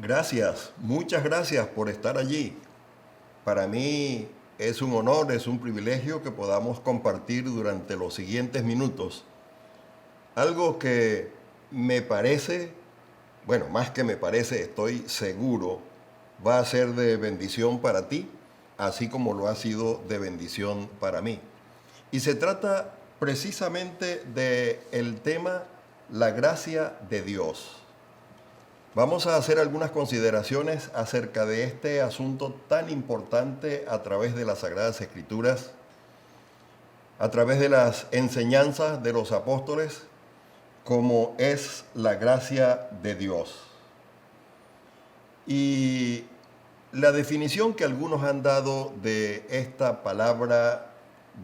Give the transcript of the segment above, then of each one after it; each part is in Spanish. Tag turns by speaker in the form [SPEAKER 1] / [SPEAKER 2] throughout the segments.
[SPEAKER 1] Gracias, muchas gracias por estar allí. Para mí es un honor, es un privilegio que podamos compartir durante los siguientes minutos algo que me parece, bueno, más que me parece, estoy seguro, va a ser de bendición para ti, así como lo ha sido de bendición para mí. Y se trata precisamente del tema la gracia de Dios. Vamos a hacer algunas consideraciones acerca de este asunto tan importante a través de las Sagradas Escrituras, a través de las enseñanzas de los apóstoles, como es la gracia de Dios. Y la definición que algunos han dado de esta palabra,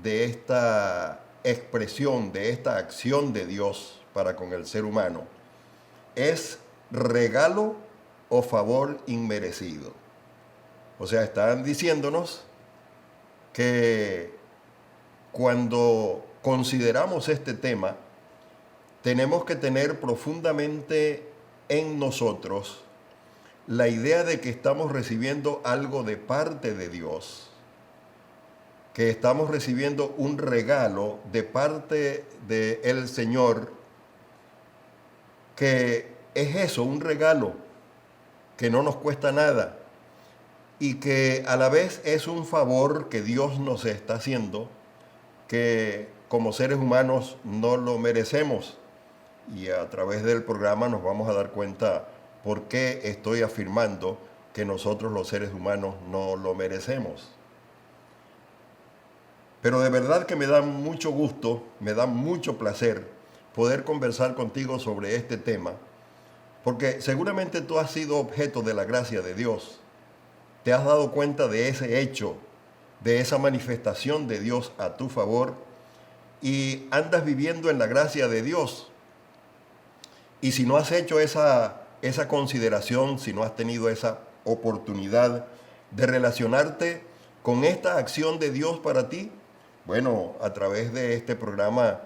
[SPEAKER 1] de esta expresión, de esta acción de Dios para con el ser humano, es regalo o favor inmerecido. O sea, están diciéndonos que cuando consideramos este tema, tenemos que tener profundamente en nosotros la idea de que estamos recibiendo algo de parte de Dios, que estamos recibiendo un regalo de parte del Señor, que es eso, un regalo que no nos cuesta nada y que a la vez es un favor que Dios nos está haciendo, que como seres humanos no lo merecemos. Y a través del programa nos vamos a dar cuenta por qué estoy afirmando que nosotros los seres humanos no lo merecemos. Pero de verdad que me da mucho gusto, me da mucho placer poder conversar contigo sobre este tema, porque seguramente tú has sido objeto de la gracia de Dios. Te has dado cuenta de ese hecho, de esa manifestación de Dios a tu favor, y andas viviendo en la gracia de Dios. Y si no has hecho esa consideración, si no has tenido esa oportunidad de relacionarte con esta acción de Dios para ti, bueno, a través de este programa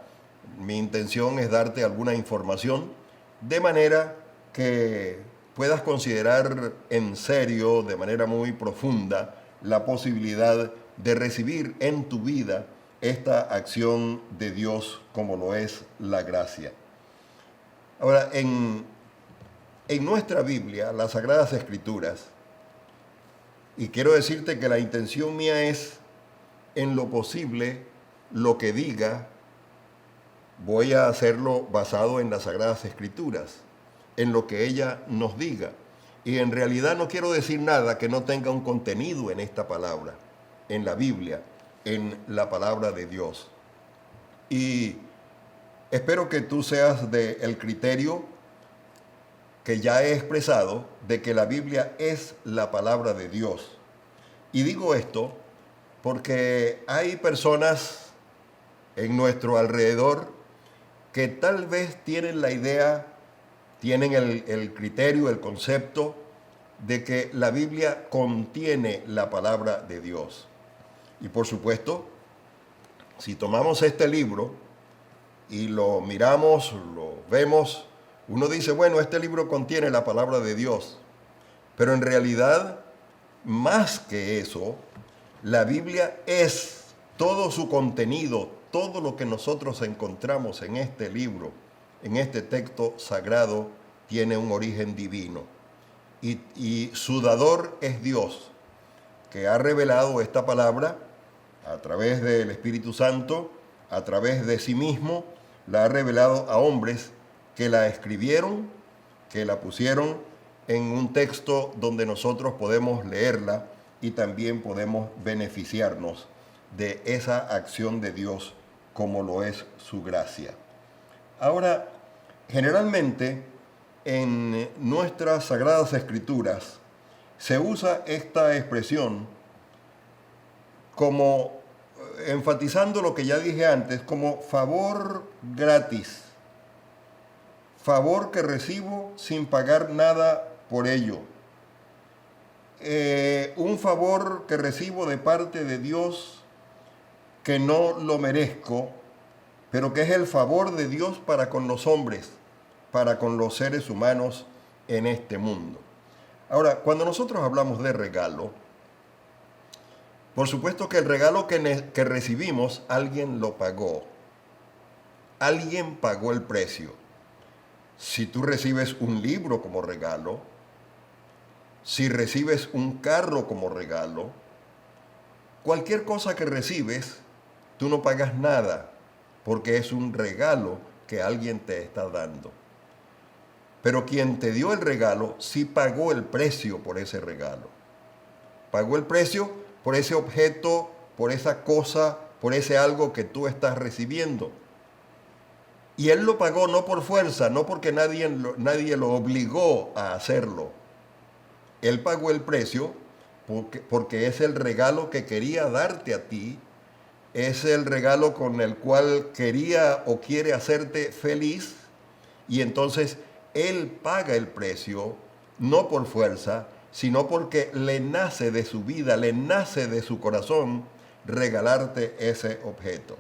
[SPEAKER 1] mi intención es darte alguna información de manera que puedas considerar en serio, de manera muy profunda, la posibilidad de recibir en tu vida esta acción de Dios como lo es la gracia. Ahora, en nuestra Biblia, las Sagradas Escrituras, y quiero decirte que la intención mía es, en lo posible, lo que diga, voy a hacerlo basado en las Sagradas Escrituras, en lo que ella nos diga. Y en realidad no quiero decir nada que no tenga un contenido en esta palabra, en la Biblia, en la palabra de Dios. Y espero que tú seas del criterio que ya he expresado de que la Biblia es la palabra de Dios. Y digo esto porque hay personas en nuestro alrededor que tal vez tienen la idea, tienen el criterio, el concepto de que la Biblia contiene la palabra de Dios. Y por supuesto, si tomamos este libro y lo miramos, lo vemos, uno dice, bueno, este libro contiene la palabra de Dios. Pero en realidad, más que eso, la Biblia es todo su contenido, todo lo que nosotros encontramos en este libro, en este texto sagrado, tiene un origen divino. Y su dador es Dios, que ha revelado esta palabra a través del Espíritu Santo, a través de sí mismo, la ha revelado a hombres que la escribieron, que la pusieron en un texto donde nosotros podemos leerla y también podemos beneficiarnos de esa acción de Dios como lo es su gracia. Ahora, generalmente en nuestras Sagradas Escrituras se usa esta expresión como enfatizando lo que ya dije antes, como favor gratis, favor que recibo sin pagar nada por ello. Un favor que recibo de parte de Dios que no lo merezco, pero que es el favor de Dios para con los hombres, para con los seres humanos en este mundo. Ahora, cuando nosotros hablamos de regalo, por supuesto que el regalo que recibimos, alguien lo pagó. Alguien pagó el precio. Si tú recibes un libro como regalo, si recibes un carro como regalo, cualquier cosa que recibes, tú no pagas nada, porque es un regalo que alguien te está dando. Pero quien te dio el regalo sí pagó el precio por ese regalo. Pagó el precio por ese objeto, por esa cosa, por ese algo que tú estás recibiendo. Y él lo pagó no por fuerza, no porque nadie lo obligó a hacerlo. Él pagó el precio porque es el regalo que quería darte a ti, es el regalo con el cual quería o quiere hacerte feliz, y entonces Él paga el precio, no por fuerza, sino porque le nace de su vida, le nace de su corazón regalarte ese objeto.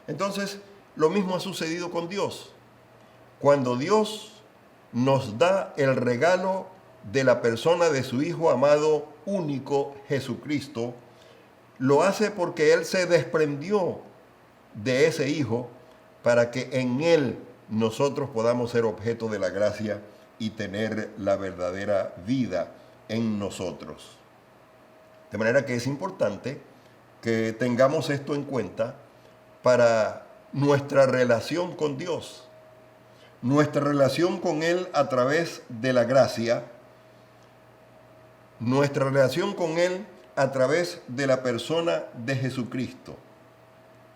[SPEAKER 1] Entonces, lo mismo ha sucedido con Dios. Cuando Dios nos da el regalo de la persona de su Hijo amado único, Jesucristo, lo hace porque Él se desprendió de ese Hijo para que en Él nosotros podamos ser objeto de la gracia y tener la verdadera vida en nosotros. De manera que es importante que tengamos esto en cuenta para nuestra relación con Dios, nuestra relación con Él a través de la gracia, nuestra relación con Él a través de la persona de Jesucristo.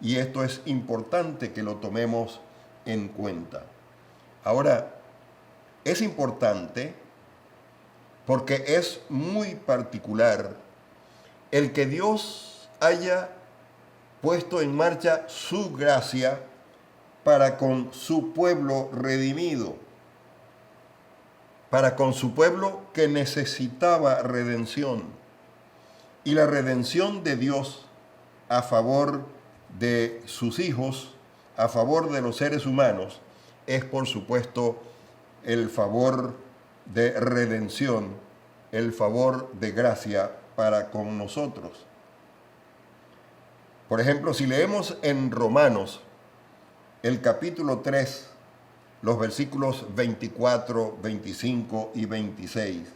[SPEAKER 1] Y esto es importante que lo tomemos en cuenta. Ahora, es importante porque es muy particular el que Dios haya puesto en marcha su gracia para con su pueblo redimido, para con su pueblo que necesitaba redención. Y la redención de Dios a favor de sus hijos, a favor de los seres humanos, es por supuesto el favor de redención, el favor de gracia para con nosotros. Por ejemplo, si leemos en Romanos el capítulo 3, los versículos 24, 25 y 26,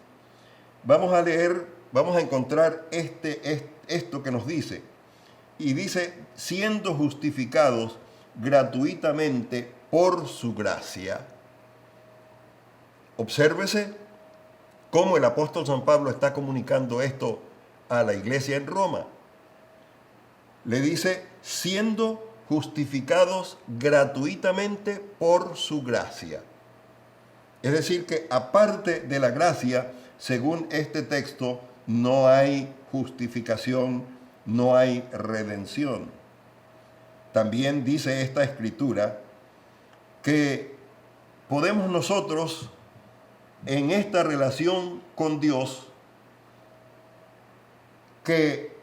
[SPEAKER 1] vamos a encontrar esto que nos dice. Y dice, siendo justificados gratuitamente por su gracia. Obsérvese cómo el apóstol San Pablo está comunicando esto a la iglesia en Roma. Le dice, siendo justificados gratuitamente por su gracia. Es decir, que aparte de la gracia, según este texto, no hay justificación, no hay redención. También dice esta escritura que podemos nosotros en esta relación con Dios, que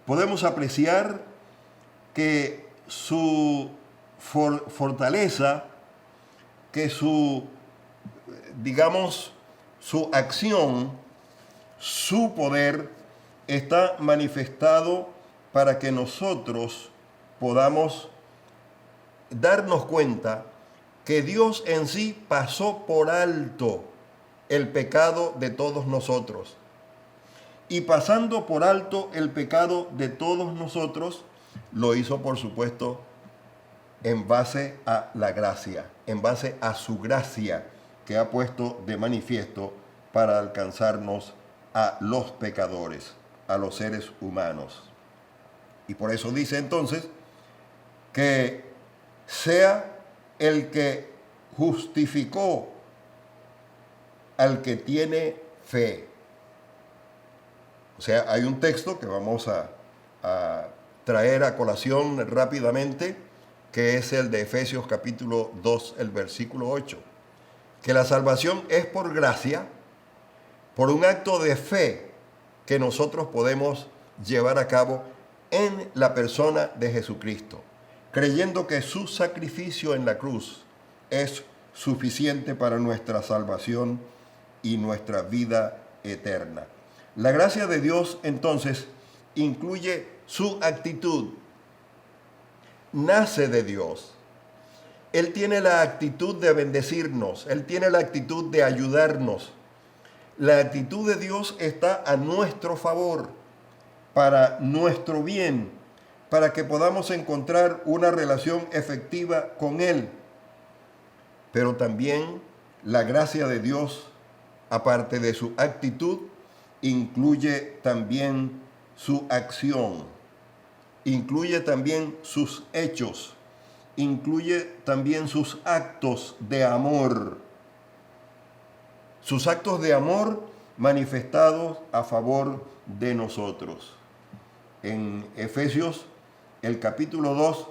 [SPEAKER 1] podemos apreciar que su fortaleza, que su acción, su poder está manifestado para que nosotros podamos darnos cuenta que Dios en sí pasó por alto el pecado de todos nosotros. Y pasando por alto el pecado de todos nosotros, lo hizo, por supuesto, en base a la gracia, en base a su gracia que ha puesto de manifiesto para alcanzarnos a los pecadores, a los seres humanos. Y por eso dice entonces que sea el que justificó al que tiene fe. O sea, hay un texto que vamos a traer a colación rápidamente, que es el de Efesios capítulo 2, el versículo 8, que la salvación es por gracia, por un acto de fe que nosotros podemos llevar a cabo en la persona de Jesucristo, creyendo que su sacrificio en la cruz es suficiente para nuestra salvación y nuestra vida eterna. La gracia de Dios entonces incluye su actitud. Nace de Dios. Él tiene la actitud de bendecirnos, Él tiene la actitud de ayudarnos. La actitud de Dios está a nuestro favor, para nuestro bien, para que podamos encontrar una relación efectiva con Él. Pero también la gracia de Dios, aparte de su actitud, incluye también su acción, incluye también sus hechos, incluye también sus actos de amor. Sus actos de amor manifestados a favor de nosotros. En Efesios, el capítulo 2,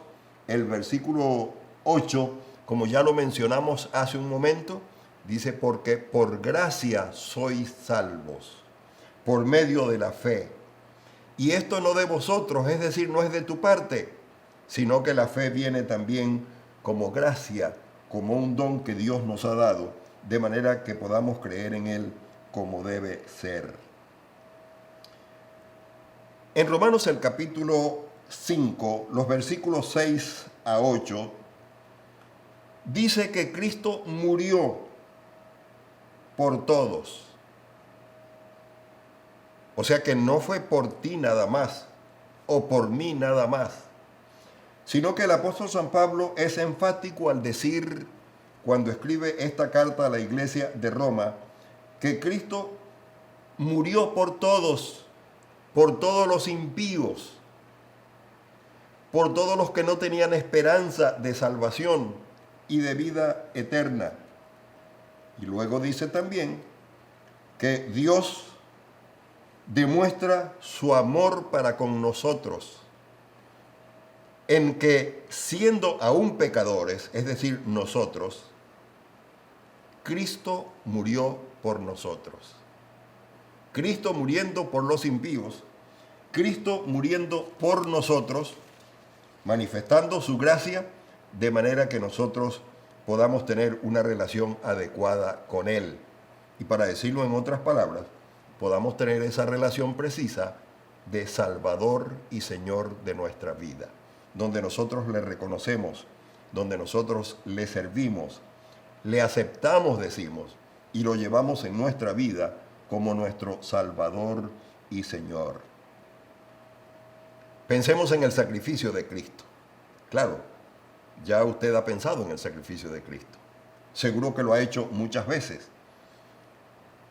[SPEAKER 1] el versículo 8, como ya lo mencionamos hace un momento, dice, porque por gracia sois salvos, por medio de la fe. Y esto no de vosotros, es decir, no es de tu parte, sino que la fe viene también como gracia, como un don que Dios nos ha dado, de manera que podamos creer en Él como debe ser. En Romanos el capítulo 5, los versículos 6 a 8, dice que Cristo murió por todos. O sea que no fue por ti nada más, o por mí nada más, sino que el apóstol San Pablo es enfático al decir, cuando escribe esta carta a la iglesia de Roma, que Cristo murió por todos los impíos, por todos los que no tenían esperanza de salvación y de vida eterna. Y luego dice también que Dios demuestra su amor para con nosotros, en que siendo aún pecadores, es decir, nosotros, Cristo murió por nosotros. Cristo muriendo por los impíos, Cristo muriendo por nosotros, manifestando su gracia de manera que nosotros podamos tener una relación adecuada con Él. Y para decirlo en otras palabras, podamos tener esa relación precisa de Salvador y Señor de nuestra vida, donde nosotros le reconocemos, donde nosotros le servimos, le aceptamos, decimos, y lo llevamos en nuestra vida como nuestro Salvador y Señor. Pensemos en el sacrificio de Cristo. Claro, ya usted ha pensado en el sacrificio de Cristo. Seguro que lo ha hecho muchas veces.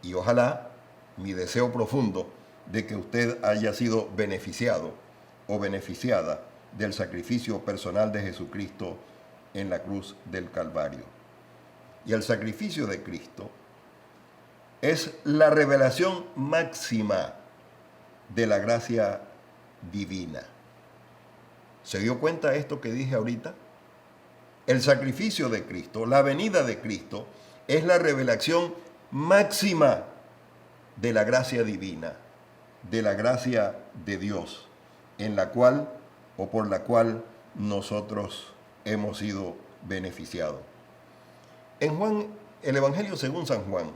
[SPEAKER 1] Y ojalá, mi deseo profundo, de que usted haya sido beneficiado o beneficiada del sacrificio personal de Jesucristo en la cruz del Calvario. Y el sacrificio de Cristo es la revelación máxima de la gracia divina. ¿Se dio cuenta de esto que dije ahorita? El sacrificio de Cristo, la venida de Cristo, es la revelación máxima de la gracia divina, de la gracia de Dios, en la cual o por la cual nosotros hemos sido beneficiados. En Juan, el Evangelio según San Juan,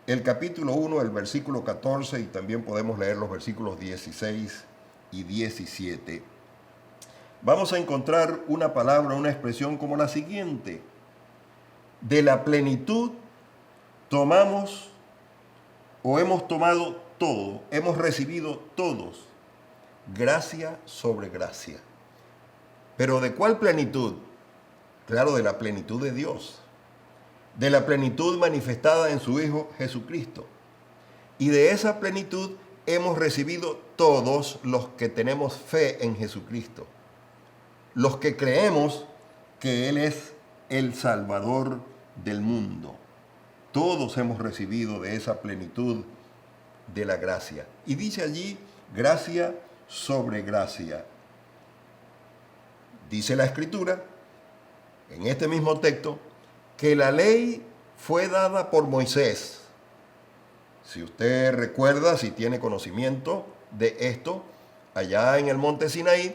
[SPEAKER 1] el capítulo 1, el versículo 14, y también podemos leer los versículos 16 y 17, vamos a encontrar una palabra, una expresión como la siguiente: de la plenitud tomamos o hemos tomado todo, hemos recibido todos, gracia sobre gracia. ¿Pero de cuál plenitud? Claro, de la plenitud de Dios, de la plenitud manifestada en su Hijo Jesucristo. Y de esa plenitud hemos recibido todos los que tenemos fe en Jesucristo, los que creemos que Él es el Salvador del mundo. Todos hemos recibido de esa plenitud de la gracia. Y dice allí, gracia sobre gracia. Dice la Escritura, en este mismo texto, que la ley fue dada por Moisés. Si usted recuerda, si tiene conocimiento de esto, allá en el monte Sinaí,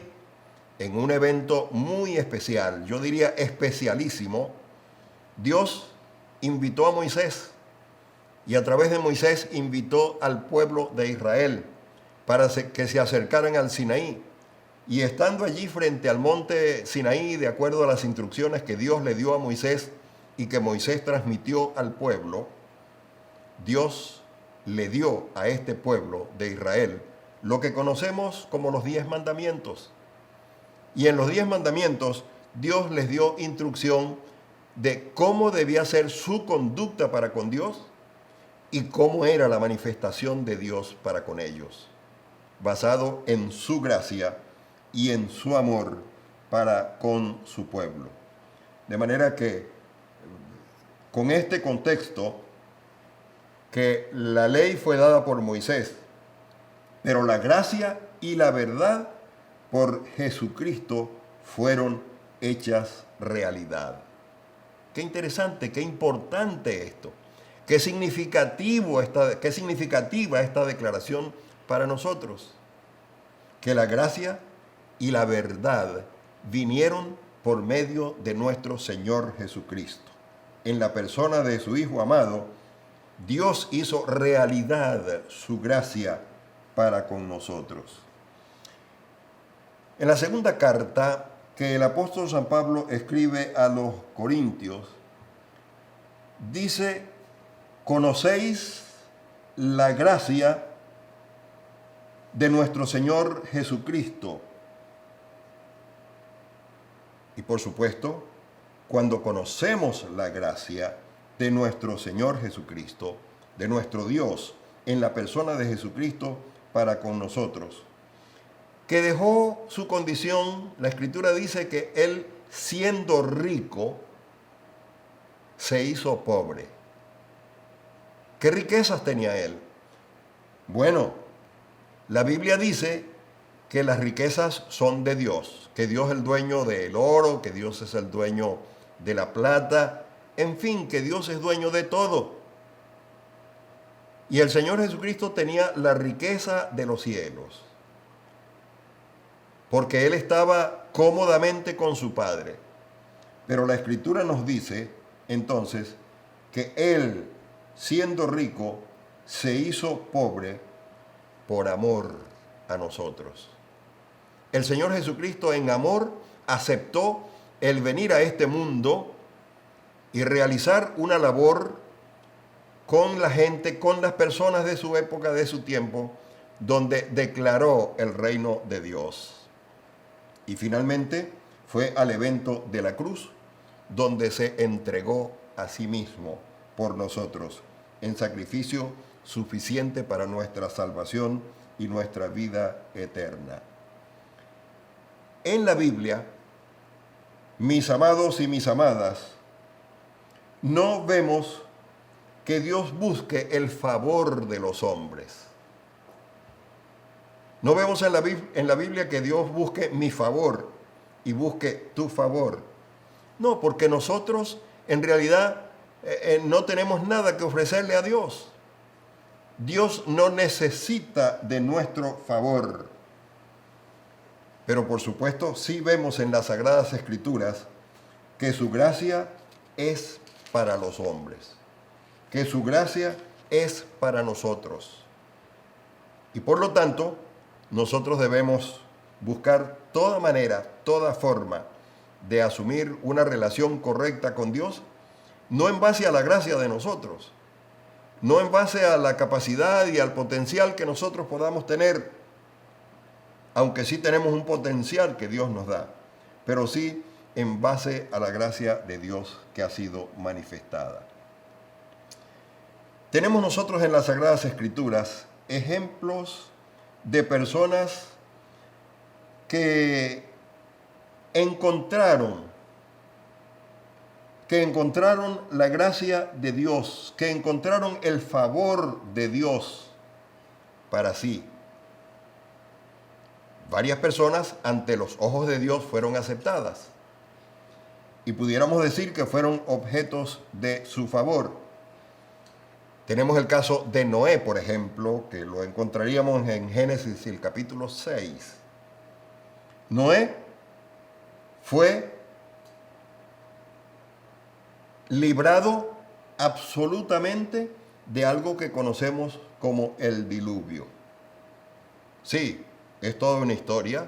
[SPEAKER 1] en un evento muy especial, yo diría especialísimo, Dios invitó a Moisés y a través de Moisés invitó al pueblo de Israel para que se acercaran al Sinaí. Y estando allí frente al monte Sinaí, de acuerdo a las instrucciones que Dios le dio a Moisés y que Moisés transmitió al pueblo, Dios le dio a este pueblo de Israel lo que conocemos como los 10 mandamientos. Y en los 10 mandamientos, Dios les dio instrucción de cómo debía ser su conducta para con Dios y cómo era la manifestación de Dios para con ellos, basado en su gracia y en su amor para con su pueblo. De manera que, con este contexto, que la ley fue dada por Moisés, pero la gracia y la verdad por Jesucristo fueron hechas realidad. Qué interesante, qué importante esto. Qué significativa esta declaración para nosotros. Que la gracia y la verdad vinieron por medio de nuestro Señor Jesucristo. En la persona de su Hijo amado, Dios hizo realidad su gracia para con nosotros. En la segunda carta que el apóstol San Pablo escribe a los Corintios, dice: ¿conocéis la gracia de nuestro Señor Jesucristo? Y por supuesto, cuando conocemos la gracia de nuestro Señor Jesucristo, de nuestro Dios, en la persona de Jesucristo para con nosotros, que dejó su condición, la Escritura dice que Él, siendo rico, se hizo pobre. ¿Qué riquezas tenía Él? Bueno, la Biblia dice que las riquezas son de Dios, que Dios es el dueño del oro, que Dios es el dueño de la plata, en fin, que Dios es dueño de todo. Y el Señor Jesucristo tenía la riqueza de los cielos, porque Él estaba cómodamente con su Padre. Pero la Escritura nos dice, entonces, que Él, siendo rico, se hizo pobre por amor a nosotros. El Señor Jesucristo, en amor, aceptó el venir a este mundo y realizar una labor con la gente, con las personas de su época, de su tiempo, donde declaró el reino de Dios. Y finalmente fue al evento de la cruz, donde se entregó a sí mismo por nosotros, en sacrificio suficiente para nuestra salvación y nuestra vida eterna. En la Biblia, mis amados y mis amadas, no vemos que Dios busque el favor de los hombres. No vemos en la Biblia que Dios busque mi favor y busque tu favor. No, porque nosotros en realidad no tenemos nada que ofrecerle a Dios. Dios no necesita de nuestro favor. Pero por supuesto sí vemos en las Sagradas Escrituras que su gracia es para los hombres, que su gracia es para nosotros. Y por lo tanto, nosotros debemos buscar toda manera, toda forma de asumir una relación correcta con Dios, no en base a la gracia de nosotros, no en base a la capacidad y al potencial que nosotros podamos tener, aunque sí tenemos un potencial que Dios nos da, pero sí en base a la gracia de Dios que ha sido manifestada. Tenemos nosotros en las Sagradas Escrituras ejemplos de personas que encontraron la gracia de Dios, que encontraron el favor de Dios para sí. Varias personas ante los ojos de Dios fueron aceptadas y pudiéramos decir que fueron objetos de su favor. Tenemos el caso de Noé, por ejemplo, que lo encontraríamos en Génesis, el capítulo 6. Noé fue librado absolutamente de algo que conocemos como el diluvio. Sí, es toda una historia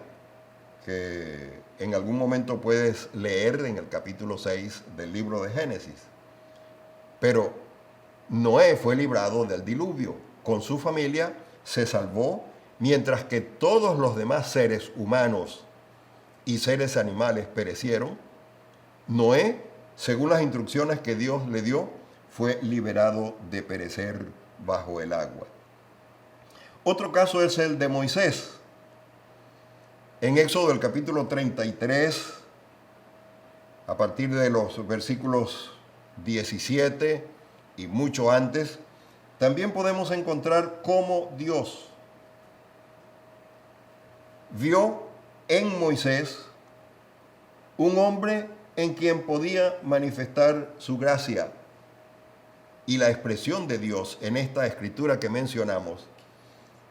[SPEAKER 1] que en algún momento puedes leer en el capítulo 6 del libro de Génesis. Pero Noé fue librado del diluvio. Con su familia se salvó, mientras que todos los demás seres humanos y seres animales perecieron. Noé, según las instrucciones que Dios le dio, fue liberado de perecer bajo el agua. Otro caso es el de Moisés. En Éxodo, el capítulo 33, a partir de los versículos 17 y mucho antes, también podemos encontrar cómo Dios vio en Moisés un hombre en quien podía manifestar su gracia. Y la expresión de Dios en esta escritura que mencionamos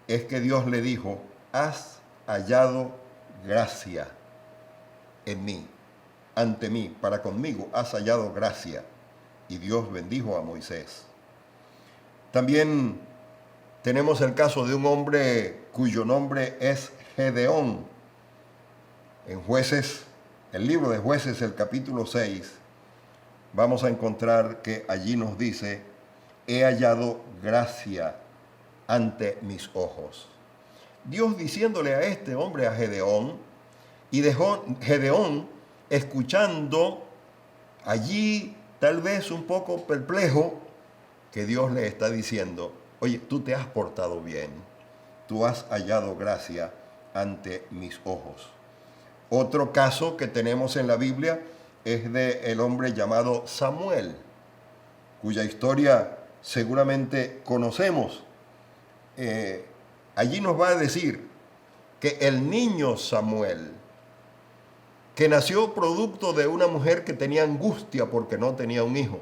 [SPEAKER 1] es que Dios le dijo: has hallado gracia en mí, ante mí, para conmigo has hallado gracia. Y Dios bendijo a Moisés. También tenemos el caso de un hombre cuyo nombre es Gedeón. En Jueces, el libro de Jueces, el capítulo 6, vamos a encontrar que allí nos dice: he hallado gracia ante mis ojos. Dios diciéndole a este hombre, a Gedeón, y dejó Gedeón escuchando allí, tal vez un poco perplejo, que Dios le está diciendo: oye, tú te has portado bien, tú has hallado gracia ante mis ojos. Otro caso que tenemos en la Biblia es de el hombre llamado Samuel, cuya historia seguramente conocemos. Allí nos va a decir que el niño Samuel, que nació producto de una mujer que tenía angustia porque no tenía un hijo,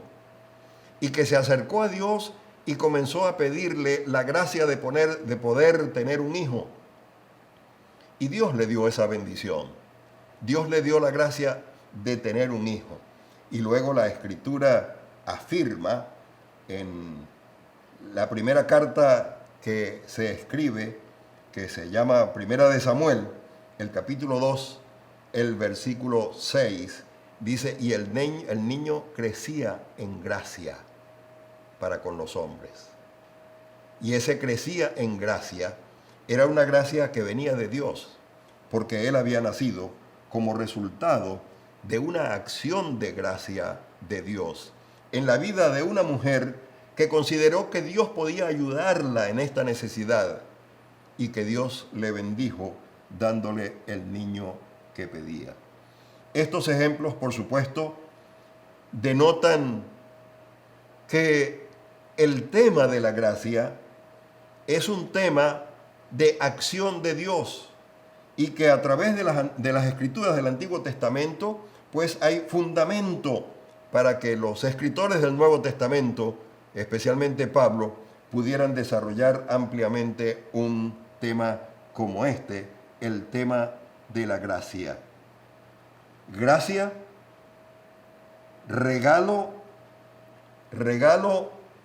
[SPEAKER 1] y que se acercó a Dios y comenzó a pedirle la gracia de poder tener un hijo. Y Dios le dio esa bendición. Dios le dio la gracia de tener un hijo. Y luego la Escritura afirma en la primera carta que se escribe, que se llama Primera de Samuel, el capítulo 2, el versículo 6, dice: y el niño crecía en gracia para con los hombres. Y ese crecía en gracia era una gracia que venía de Dios, porque él había nacido como resultado de una acción de gracia de Dios en la vida de una mujer que consideró que Dios podía ayudarla en esta necesidad y que Dios le bendijo dándole el niño que pedía. Estos ejemplos, por supuesto, denotan que el tema de la gracia es un tema de acción de Dios y que a través de las escrituras del Antiguo Testamento, pues hay fundamento para que los escritores del Nuevo Testamento, especialmente Pablo, pudieran desarrollar ampliamente un tema como este, el tema de la gracia. Gracia, regalo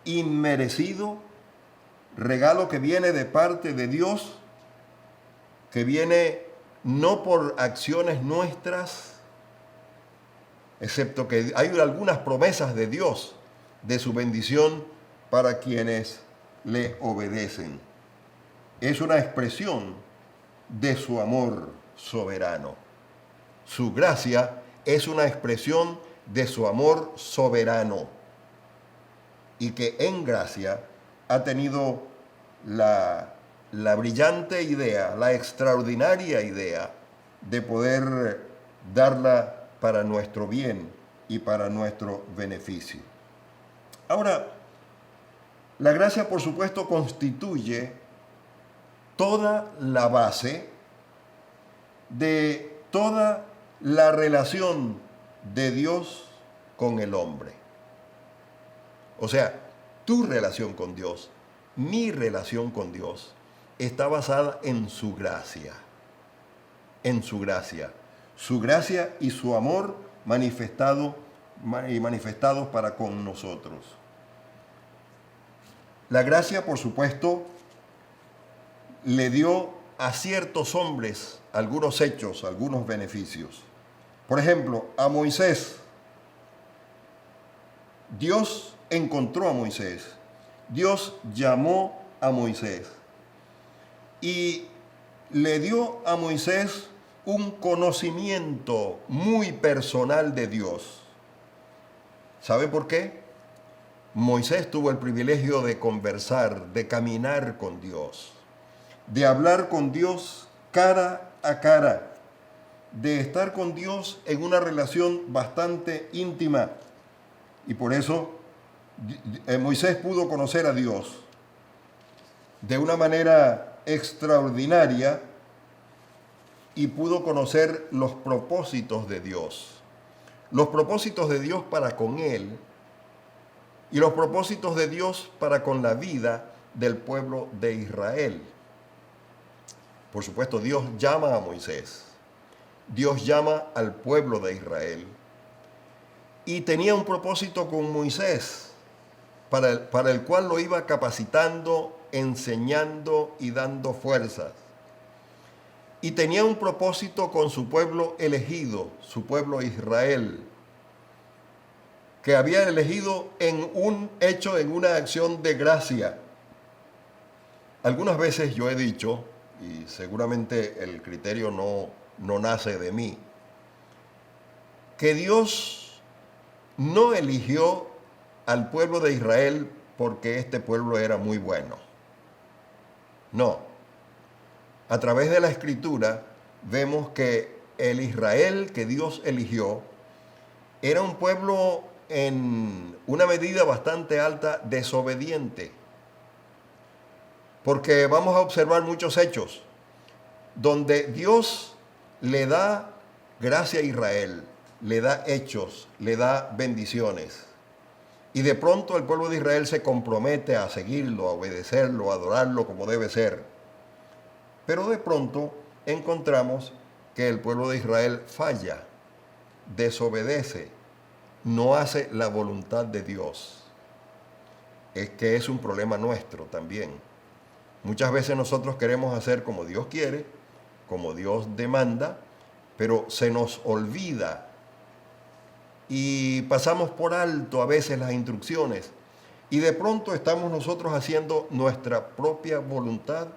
[SPEAKER 1] inmerecido, regalo que viene de parte de Dios, que viene no por acciones nuestras, excepto que hay algunas promesas de Dios, de su bendición para quienes le obedecen. Es una expresión de su amor soberano. Su gracia es una expresión de su amor soberano y que en gracia ha tenido la brillante idea, la extraordinaria idea de poder darla para nuestro bien y para nuestro beneficio. Ahora, la gracia, por supuesto, constituye toda la base de toda la relación de Dios con el hombre. O sea, tu relación con Dios, mi relación con Dios, está basada en su gracia. En su gracia. Su gracia y su amor manifestados para con nosotros. La gracia, por supuesto, le dio a ciertos hombres algunos hechos, algunos beneficios. Por ejemplo, a Moisés, Dios encontró a Moisés, Dios llamó a Moisés y le dio a Moisés un conocimiento muy personal de Dios. ¿Sabe por qué? Moisés tuvo el privilegio de conversar, de caminar con Dios, de hablar con Dios cara a cara, de estar con Dios en una relación bastante íntima. Y por eso Moisés pudo conocer a Dios de una manera extraordinaria y pudo conocer los propósitos de Dios. Los propósitos de Dios para con él y los propósitos de Dios para con la vida del pueblo de Israel. Por supuesto, Dios llama a Moisés. Dios llama al pueblo de Israel. Y tenía un propósito con Moisés, para el cual lo iba capacitando, enseñando y dando fuerzas. Y tenía un propósito con su pueblo elegido, su pueblo Israel, que había elegido en un hecho, en una acción de gracia. Algunas veces yo he dicho, y seguramente el criterio no nace de mí, que Dios no eligió al pueblo de Israel porque este pueblo era muy bueno. No. A través de la Escritura vemos que el Israel que Dios eligió era un pueblo en una medida bastante alta desobediente. Porque vamos a observar muchos hechos donde Dios le da gracia a Israel, le da hechos, le da bendiciones. Y de pronto el pueblo de Israel se compromete a seguirlo, a obedecerlo, a adorarlo como debe ser. Pero de pronto encontramos que el pueblo de Israel falla, desobedece, no hace la voluntad de Dios. Es que es un problema nuestro también. Muchas veces nosotros queremos hacer como Dios quiere, como Dios demanda, pero se nos olvida y pasamos por alto a veces las instrucciones y de pronto estamos nosotros haciendo nuestra propia voluntad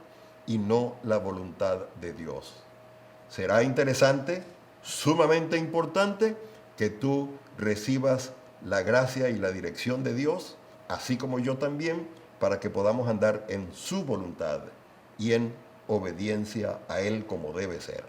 [SPEAKER 1] y no la voluntad de Dios. Será interesante, sumamente importante, que tú recibas la gracia y la dirección de Dios, así como yo también, para que podamos andar en su voluntad y en obediencia a Él como debe ser.